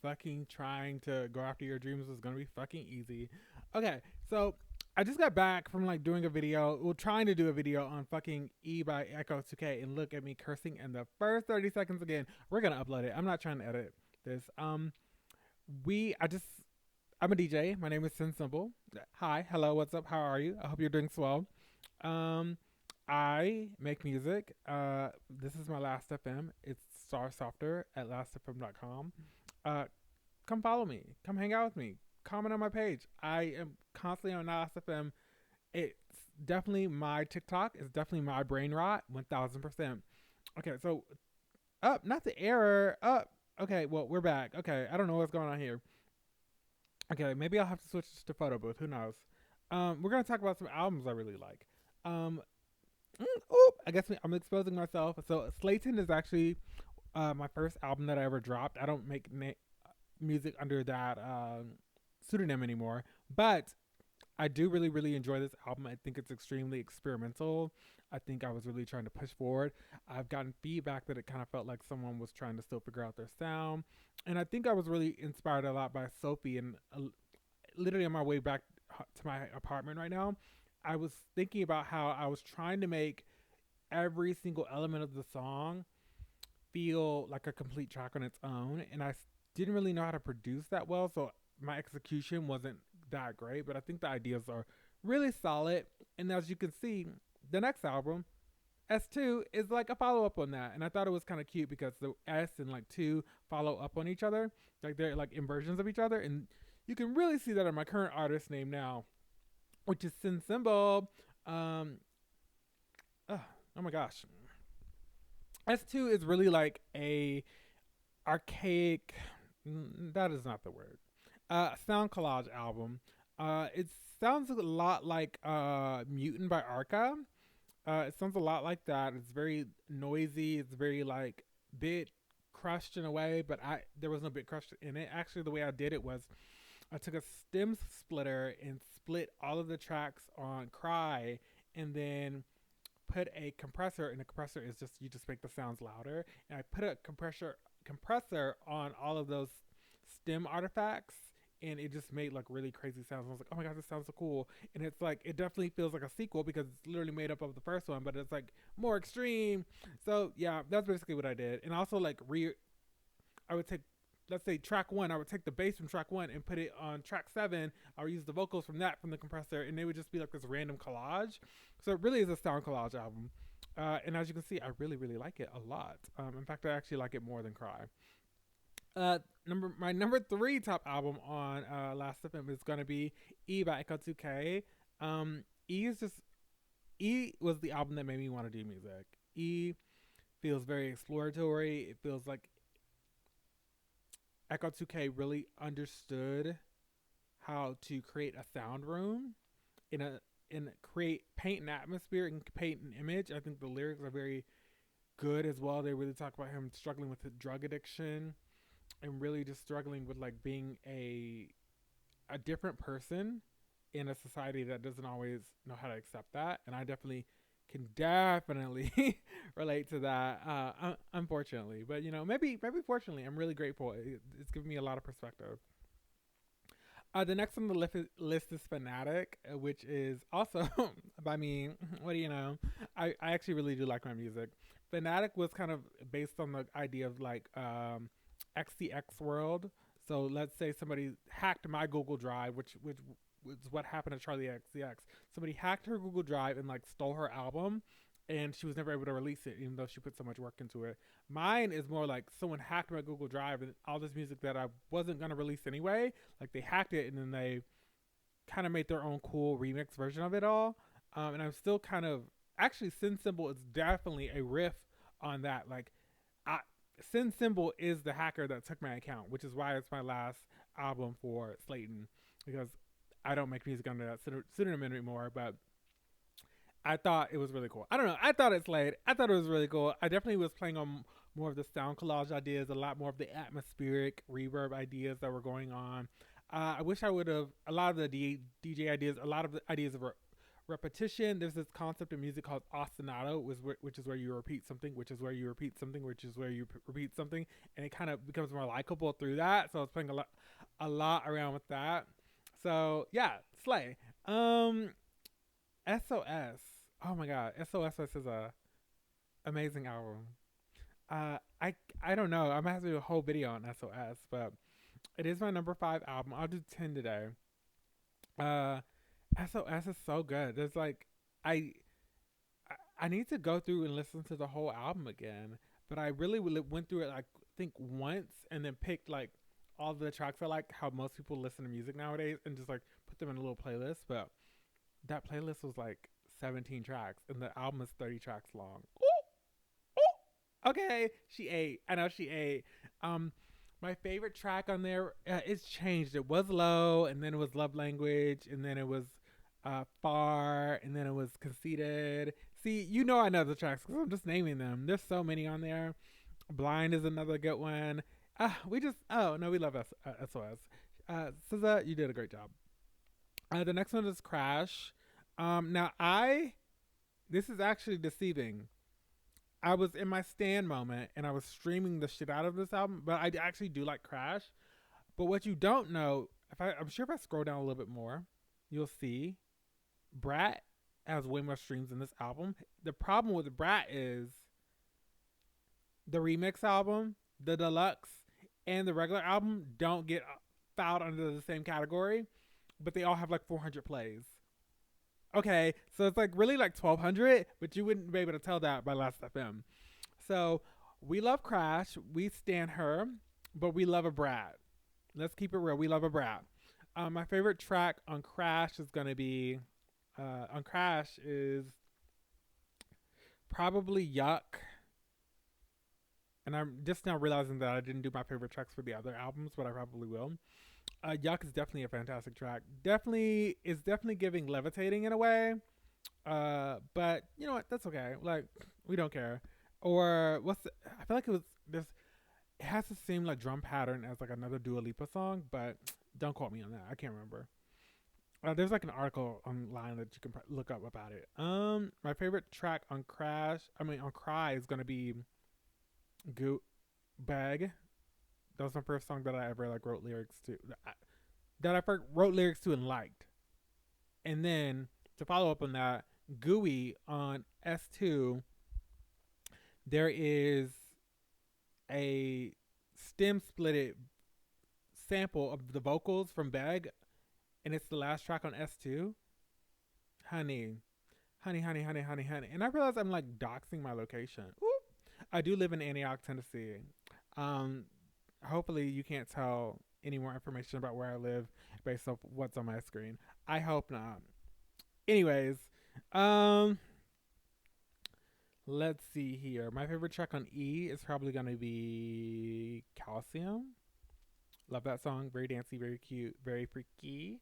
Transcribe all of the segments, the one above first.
fucking trying to go after your dreams was gonna be fucking easy. Okay, so I just got back from like doing a video, well, trying to do a video on fucking E by Echo 2K, and look at me cursing in the first 30 seconds again. We're gonna upload it. I'm not trying to edit this. We, I just, I'm a DJ. My name is Sin Simple. Hi, hello, what's up? How are you? I hope you're doing swell. Um, I make music. This is my Last FM. It's Star Softer at lastfm.com. Uh, come follow me. Come hang out with me. Comment on my page. I am constantly on Last FM. It's definitely my TikTok. It's definitely my brain rot. 1000%. Okay, so up, not the error. Up. Okay, well, we're back. Okay, I don't know what's going on here. Okay, maybe I'll have to switch to photo booth. Who knows? We're gonna talk about some albums I really like. Um, I guess I'm exposing myself. So Slayton is actually my first album that I ever dropped. I don't make music under that pseudonym anymore, but I do really, really enjoy this album. I think it's extremely experimental. I think I was really trying to push forward. I've gotten feedback that it kind of felt like someone was trying to still figure out their sound. And I think I was really inspired a lot by Sophie. And literally on my way back to my apartment right now, I was thinking about how I was trying to make every single element of the song feel like a complete track on its own. And didn't really know how to produce that well. So my execution wasn't that great, but I think the ideas are really solid. And as you can see, the next album, S2, is like a follow up on that. And I thought it was kind of cute because the S and like 2 follow up on each other. Like they're like inversions of each other. And you can really see that in my current artist name now, which is Sin Symbol. Um, oh my gosh. S2 is really like a archaic, that is not the word, sound collage album. It sounds a lot like Mutant by Arca. It sounds a lot like that. It's very noisy. It's very like bit crushed in a way, but there was no bit crushed in it. Actually, the way I did it was I took a stem splitter and split all of the tracks on Cry, and then put a compressor, and a compressor is just, you just make the sounds louder. And I put a compressor on all of those stem artifacts, and it just made like really crazy sounds. I was like, oh my god, this sounds so cool. And it's like, it definitely feels like a sequel because it's literally made up of the first one, but it's like more extreme. So yeah, that's basically what I did. And also like I would take, let's say track 1, I would take the bass from track 1 and put it on track 7. I would use the vocals from that, from the compressor, and they would just be like this random collage. So it really is a sound collage album. And as you can see, I really, really like it a lot. In fact, I actually like it more than Cry. My number 3 top album on Last FM is gonna be E by Echo 2K. E is just, E was the album that made me want to do music. E feels very exploratory. It feels like Echo 2K really understood how to create a sound room in a and paint an atmosphere and paint an image. I think the lyrics are very good as well. They really talk about him struggling with drug addiction and really just struggling with like being a different person in a society that doesn't always know how to accept that. And I definitely relate to that. Unfortunately, but you know, maybe fortunately, I'm really grateful. It's given me a lot of perspective. The next on the list is Fanatic, which is also by me. What do you know? I actually really do like my music. Fanatic was kind of based on the idea of like XCX world. So let's say somebody hacked my Google Drive, which was what happened to Charlie XCX. Somebody hacked her Google Drive and like stole her album, and she was never able to release it, even though she put so much work into it. Mine is more like someone hacked my Google Drive and all this music that I wasn't gonna release anyway. Like they hacked it and then they kind of made their own cool remix version of it all. And I'm still kind of, actually Sin Symbol is definitely a riff on that. Like I, Sin Symbol is the hacker that took my account, which is why it's my last album for Slayton, because I don't make music under that pseudonym anymore. But I thought it was really cool. I don't know. I thought it slayed. I thought it was really cool. I definitely was playing on more of the sound collage ideas, a lot more of the atmospheric reverb ideas that were going on. I wish I would have, a lot of the DJ ideas, a lot of the ideas were repetition. There's this concept in music called ostinato, which is where you repeat something, which is where you repeat something, which is where you repeat something, and it kind of becomes more likable through that. So I was playing a lot around with that. So yeah, slay. Um, SOS. Oh my god, SOS is a amazing album. I don't know. I'm gonna have to do a whole video on SOS, but it is my number 5 album. I'll do 10 today. Uh, SOS is so good. There's like, I I need to go through and listen to the whole album again. But I really went through it like I think once and then picked like all the tracks I like, how most people listen to music nowadays, and just like put them in a little playlist. But that playlist was like 17 tracks, and the album is 30 tracks long. Okay, she ate. I know she ate. Um, my favorite track on there, it's changed. It was Low, and then it was Love Language, and then it was Far, and then it was Conceited. See, you know I know the tracks because I'm just naming them. There's so many on there. Blind is another good one. Oh no, we love SOS. SZA, you did a great job. The next one is Crash. Now this is actually deceiving. I was in my stand moment and I was streaming the shit out of this album, but I actually do like Crash. But what you don't know, I'm sure if I scroll down a little bit more, you'll see Brat has way more streams in this album. The problem with Brat is the remix album, the deluxe, and the regular album don't get filed under the same category, but they all have like 400 plays. Okay, so it's like really like 1,200, but you wouldn't be able to tell that by Last FM. So we love Crash, we stand her, but we love a Brat. Let's keep it real. We love a Brat. My favorite track on Crash is gonna be on Crash is probably Yuck. And I'm just now realizing that I didn't do my favorite tracks for the other albums, but I probably will. Yuck is definitely a fantastic track. Definitely giving Levitating in a way. But you know what? That's okay. Like we don't care. Or I feel like it was this. It has the same like drum pattern as like another Dua Lipa song, but don't quote me on that. I can't remember. There's like an article online that you can look up about it. My favorite track on on Cry is gonna be Bag. That was my first song that I ever like wrote lyrics to. That I first wrote lyrics to and liked. And then to follow up on that, Gooey on S2, there is a stem splitted sample of the vocals from Bag, and it's the last track on S2. Honey. And I realize I'm like doxing my location. Ooh. I do live in Antioch, Tennessee. Hopefully you can't tell any more information about where I live based off what's on my screen. I hope not. Anyways, let's see here. My favorite track on E is probably gonna be Calcium. Love that song. Very dancey, very cute, very freaky.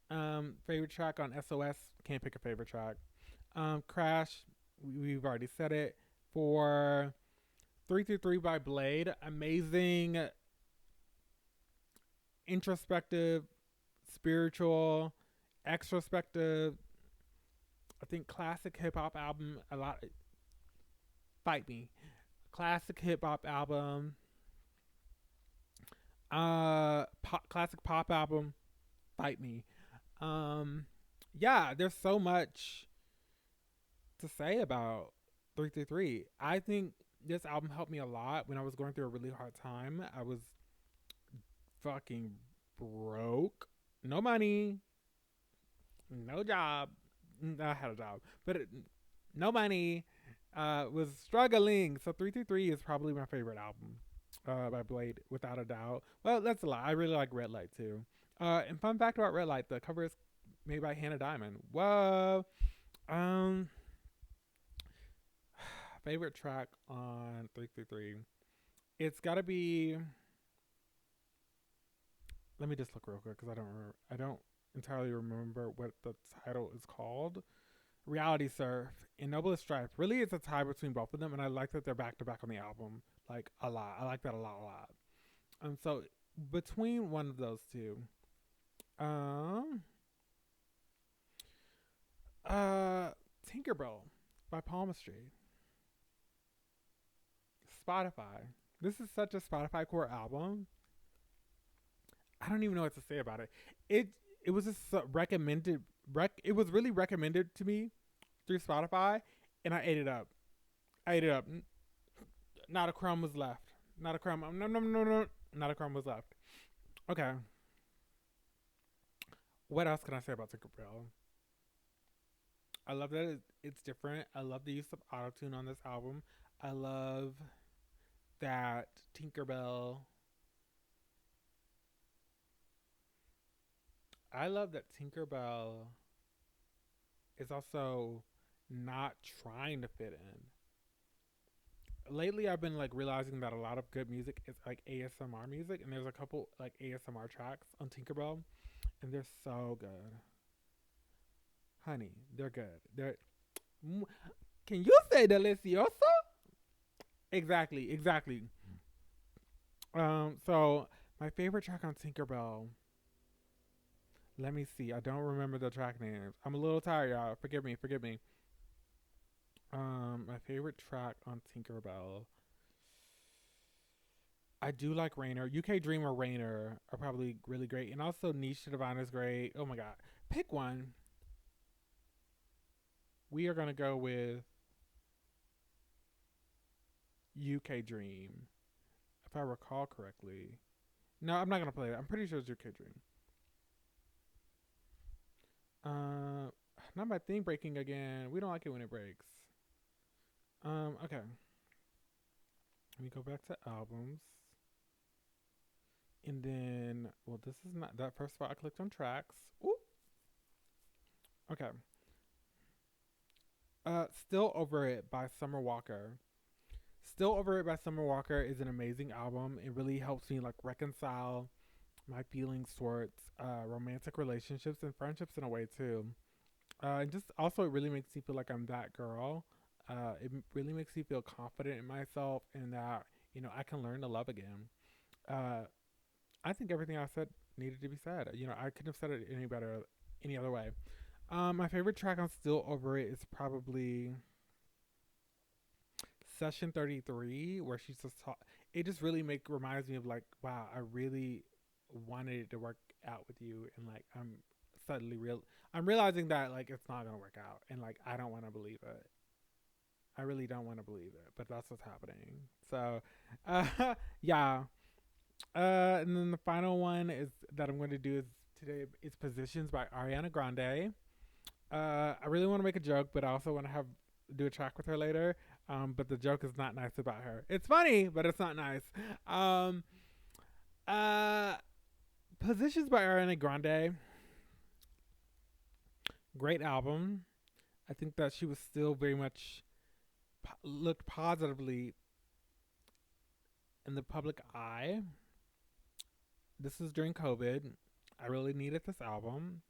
Favorite track on SOS. Can't pick a favorite track. Crash. We've already said it. For 333 by Blade. Amazing, introspective, spiritual, extrospective. I think classic hip hop album. A lot. Fight me. Classic hip hop album. Classic pop album. Fight me. Yeah, there's so much to say about 333. I think this album helped me a lot when I was going through a really hard time. I was fucking broke. No money. No job. I had a job. But no money. Was struggling. So 333 is probably my favorite album by Blade, without a doubt. Well, that's a lie. I really like Red Light too. And fun fact about Red Light, the cover is made by Hannah Diamond. Whoa. Favorite track on 333. It's gotta be. Let me just look real quick because I don't entirely remember what the title is called. Reality Surf and Noblest Strife. Really, it's a tie between both of them, and I like that they're back to back on the album like a lot. I like that a lot. So between one of those two, Uh, Tinkerbell by Palmistry. Spotify. This is such a Spotify core album. I don't even know what to say about it. It it was just recommended. It was really recommended to me through Spotify, and I ate it up. I ate it up. Not a crumb was left. Not a crumb. No, no, no, no. Not a crumb was left. Okay. What else can I say about Tinkerbell? I love that it's different. I love the use of autotune on this album. I love that Tinkerbell. I love that Tinkerbell is also not trying to fit in. Lately, I've been like realizing that a lot of good music is like ASMR music, and there's a couple like ASMR tracks on Tinkerbell, and they're so good. Honey, they're good. They're. Can you say delicioso? Exactly, exactly. So my favorite track on Tinkerbell. Let me see. I don't remember the track names. I'm a little tired, y'all. Forgive me. Forgive me. My favorite track on Tinkerbell. I do like Rainer. UK Dream or Rainer are probably really great, and also Niche to Divine is great. Oh my god, pick one. We are gonna go with UK Dream, if I recall correctly. No, I'm not gonna play it. I'm pretty sure it's UK Dream. Uh, Not my thing breaking again. We don't like it when it breaks. Okay. Let me go back to albums. And then, well, this is not that first spot. I clicked on tracks. Ooh. Okay. Still Over It by Summer Walker. Still Over It by Summer Walker is an amazing album. It really helps me like reconcile my feelings towards romantic relationships and friendships in a way too. And just also, it really makes me feel like I'm that girl. Really makes me feel confident in myself and that I can learn to love again. Uh, I think everything I said needed to be said. I couldn't have said it any better, any other way. My favorite track on Still Over It is probably Session 33, where she's just it just really reminds me of like, wow, I really wanted it to work out with you, and like suddenly I'm realizing that like it's not gonna work out, and like I don't want to believe it. I really don't want to believe it, but that's what's happening. So, yeah. And then the final one is that I'm going to do is today is Positions by Ariana Grande. I really want to make a joke, but I also want to have do a track with her later. But the joke is not nice about her. It's funny, but it's not nice. Um, uh, Positions by Ariana Grande. Great album. I think that she was still very much looked positively in the public eye. This was during COVID. I really needed this album.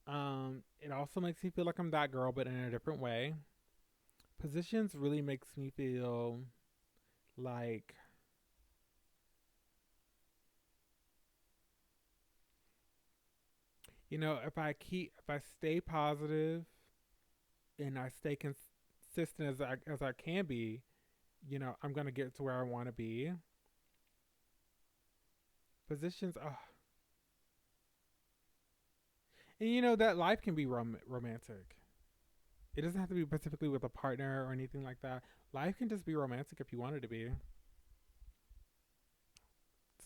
It also makes me feel like I'm that girl, but in a different way. Positions really makes me feel like if I stay positive and I stay consistent as I can be, I'm gonna get to where I want to be. Positions, and that life can be romantic. It doesn't have to be specifically with a partner or anything like that. Life can just be romantic if you want it to be.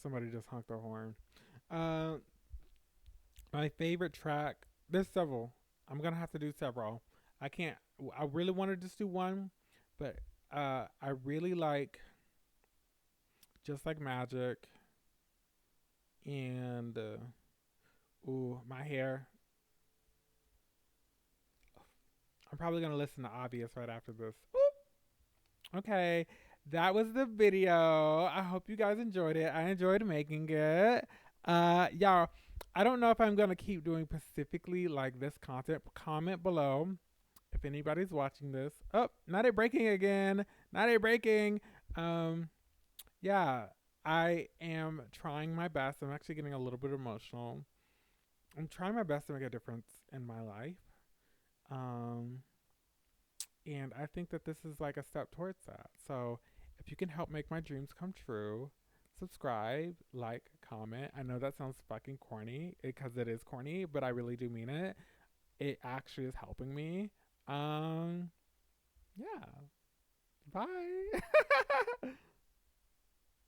Somebody just honked their horn. Uh, my favorite track. There's several. I'm gonna have to do several. I can't. I really want to just do one, but I really like Just Like Magic and ooh, My Hair. I'm probably gonna listen to Obvious right after this. Okay, that was the video. I hope you guys enjoyed it. I enjoyed making it. Y'all, I don't know if I'm gonna keep doing specifically like this content. Comment below if anybody's watching this. Oh, not it breaking again. Not it breaking. Um, yeah, I am trying my best. I'm actually getting a little bit emotional. I'm trying my best to make a difference in my life. Um, and I think that this is like a step towards that. So if you can help make my dreams come true, subscribe, like, comment. I know that sounds fucking corny because it is corny, but I really do mean it. It actually is helping me. Yeah. Bye.